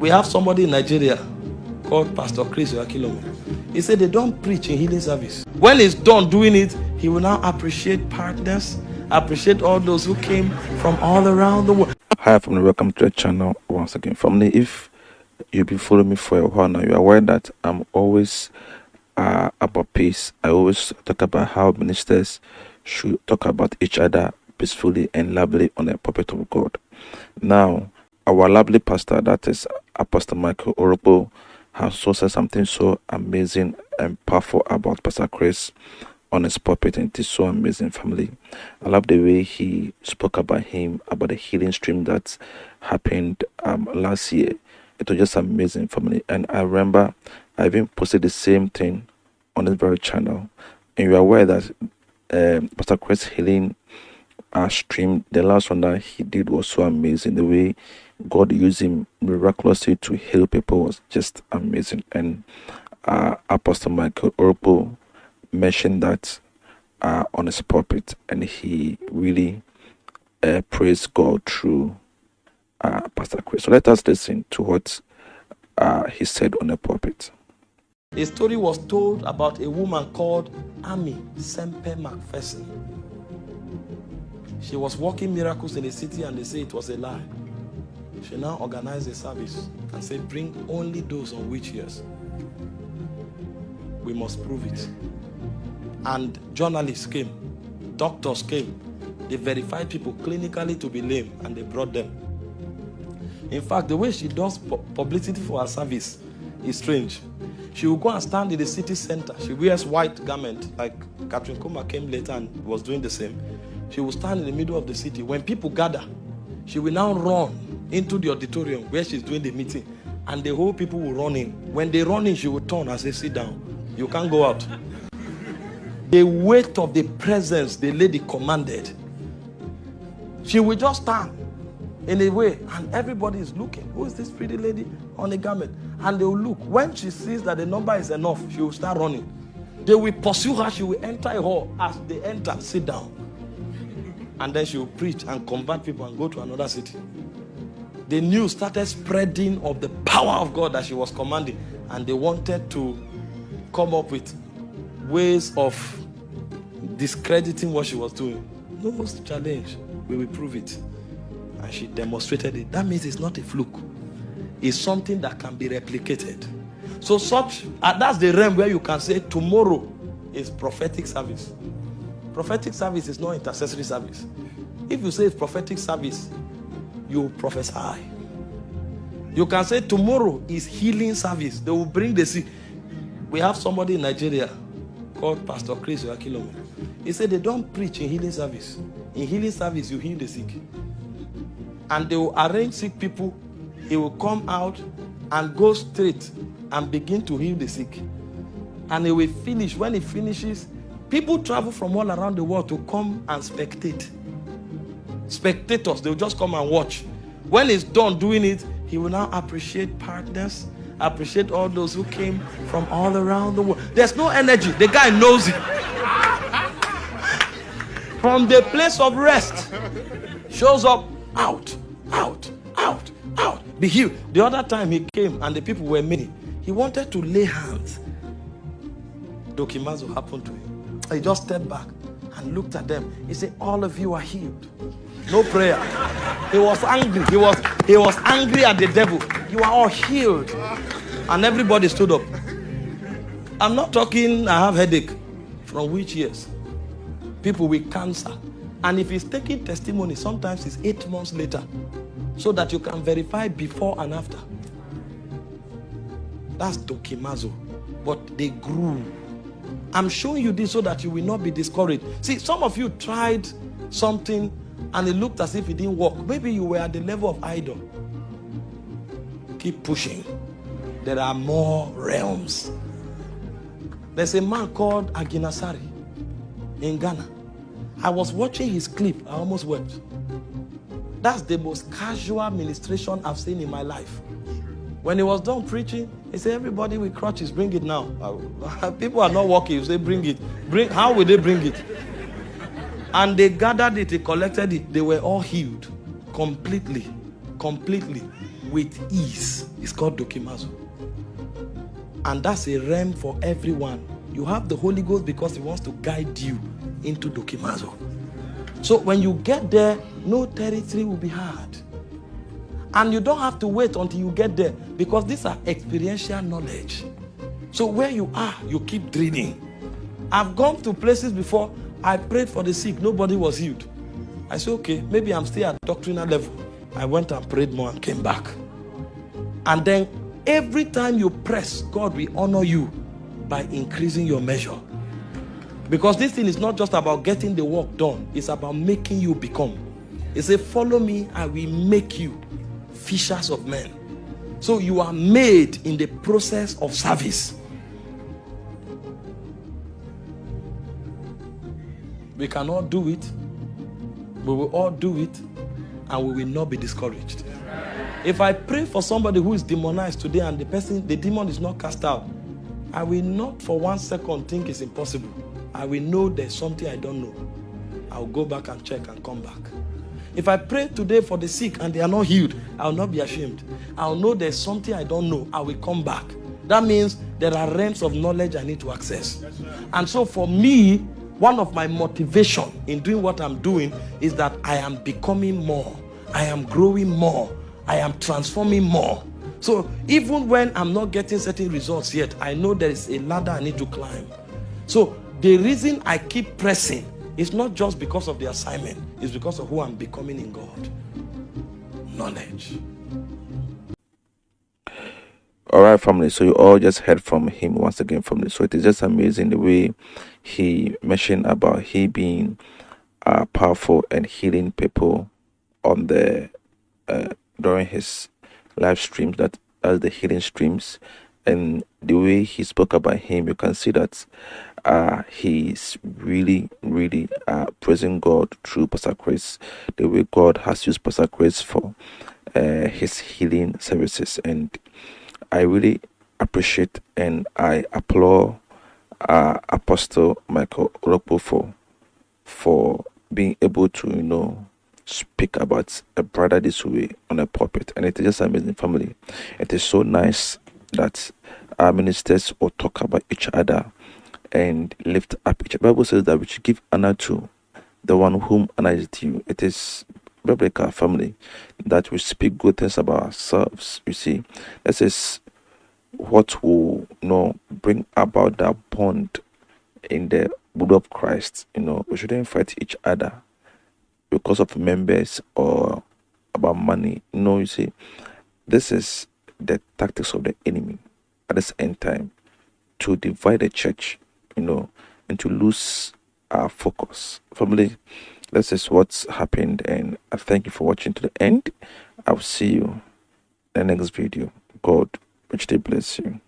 We have somebody in Nigeria called Pastor Chris Oyakhilome. He said they don't preach in healing service. When he's done doing it, he will now appreciate partners, appreciate all those who came from all around the world. Hi family, welcome to the channel once again. Family, if you've been following me for a while now, you're aware that I'm always about peace. I always talk about how ministers should talk about each other peacefully and lovely on the pulpit of God. Now, our lovely pastor, that is Pastor Michael Orokpo, has also said something so amazing and powerful about Pastor Chris on his pulpit, and it is so amazing, family. I love the way he spoke about him, about the healing stream that happened last year. It was just amazing, family. And I remember I even posted the same thing on this very channel. And you're aware that Pastor Chris healing stream, the last one that he did was so amazing. The way God used him miraculously to heal people was just amazing. And Apostle Michael Orokpo mentioned that on his pulpit, and he really praised God through Pastor Chris. So let us listen to what he said on the pulpit. A story was told about a woman called Amy Sempe McPherson. She was working miracles in the city, and they say it was a lie. She now organized a service and said, bring only those on witch years. We must prove it. And journalists came, doctors came. They verified people clinically to be lame, and they brought them. In fact, the way she does publicity for her service is strange. She will go and stand in the city center. She wears white garment, like Catherine Kuma came later and was doing the same. She will stand in the middle of the city. When people gather, she will now run into the auditorium where she's doing the meeting, and the whole people will run in. When they run in, she will turn and say, sit down. You can't go out. The weight of the presence the lady commanded. She will just stand in a way, and everybody is looking. Who is this pretty lady on a garment? And they will look. When she sees that the number is enough, she will start running. They will pursue her. She will enter a hall. As they enter, sit down. And then she will preach and convert people and go to another city. The news started spreading of the power of God that she was commanding, and they wanted to come up with ways of discrediting what she was doing. No challenge, we will prove it. And she demonstrated it. That means it's not a fluke. It's something that can be replicated. So that's the realm where you can say tomorrow is prophetic service. Prophetic service is not intercessory service. If you say it's prophetic service, you prophesy. You can say tomorrow is healing service. They will bring the sick. We have somebody in Nigeria called Pastor Chris Oyakhilome. He said they don't preach in healing service. In healing service, you heal the sick. And they will arrange sick people. He will come out and go straight and begin to heal the sick. And he will finish. When he finishes, people travel from all around the world to come and spectate. Spectators, they will just come and watch. When he's done doing it, he will now appreciate partners, appreciate all those who came from all around the world. There's no energy. The guy knows it. From the place of rest, shows up, out, out, out, out, be healed. The other time he came and the people were many, he wanted to lay hands. Dokimazo happened to him. He just stepped back and looked at them. He said, all of you are healed. No prayer. He was angry. He was angry at the devil. You are all healed. And everybody stood up. I'm not talking I have headache. From which years? People with cancer. And if he's taking testimony, sometimes it's 8 months later, so that you can verify before and after. That's Dokimazo. But they grew. I'm showing you this so that you will not be discouraged. See, some of you tried something and it looked as if it didn't work. Maybe you were at the level of idol. Keep pushing. There are more realms. There's a man called Aginasari in Ghana. I was watching his clip. I almost wept. That's the most casual ministration I've seen in my life. When he was done preaching, he said, everybody with crutches, bring it now. People are not walking. You say, bring it. How will they bring it? And they gathered it, they collected it. They were all healed. Completely. with ease is called dokimazo. And that's a realm for everyone. You have the Holy Ghost because he wants to guide you into dokimazo. So when you get there, no territory will be hard. And you don't have to wait until you get there, because these are experiential knowledge. So where you are, you keep drilling. I've gone to places before, I prayed for the sick, nobody was healed. I said, okay, maybe I'm still at doctrinal level. I went and prayed more and came back. And then every time you press, God will honor you by increasing your measure. Because this thing is not just about getting the work done, it's about making you become. He said, follow me, I will make you fishers of men. So you are made in the process of service. We cannot do it. We will all do it, and we will not be discouraged. If I pray for somebody who is demonized today and the demon is not cast out, I will not for 1 second think it's impossible. I will know there's something I don't know. I'll go back and check and come back. If I pray today for the sick and they are not healed, I will not be ashamed. I'll know there's something I don't know. I will come back. That means there are realms of knowledge I need to access. And so for me, one of my motivation in doing what I'm doing is that I am becoming more. I am growing more. I am transforming more. So even when I'm not getting certain results yet, I know there is a ladder I need to climb. So the reason I keep pressing is not just because of the assignment. It's because of who I'm becoming in God. Knowledge. All right, family. So you all just heard from him once again, family. So it is just amazing the way he mentioned about he being powerful and healing people on the during his live streams, that as the healing streams, and the way he spoke about him, you can see that he's really praising God through Pastor Chris, the way God has used Pastor Chris for his healing services. And I really appreciate and I applaud Apostle Michael Orokpo for being able to speak about a brother this way on a pulpit. And it is just amazing, family. It is so nice that our ministers will talk about each other and lift up each other. The Bible says that we should give honor to the one whom honor is due. It is biblical, family, that we speak good things about ourselves. You see, this is what will bring about that bond in the body of Christ. We shouldn't fight each other because of members or about money. You see, this is the tactics of the enemy at this end time, to divide the church, and to lose our focus. Family, this is what's happened, and I thank you for watching to the end. I'll see you in the next video. God richly bless you.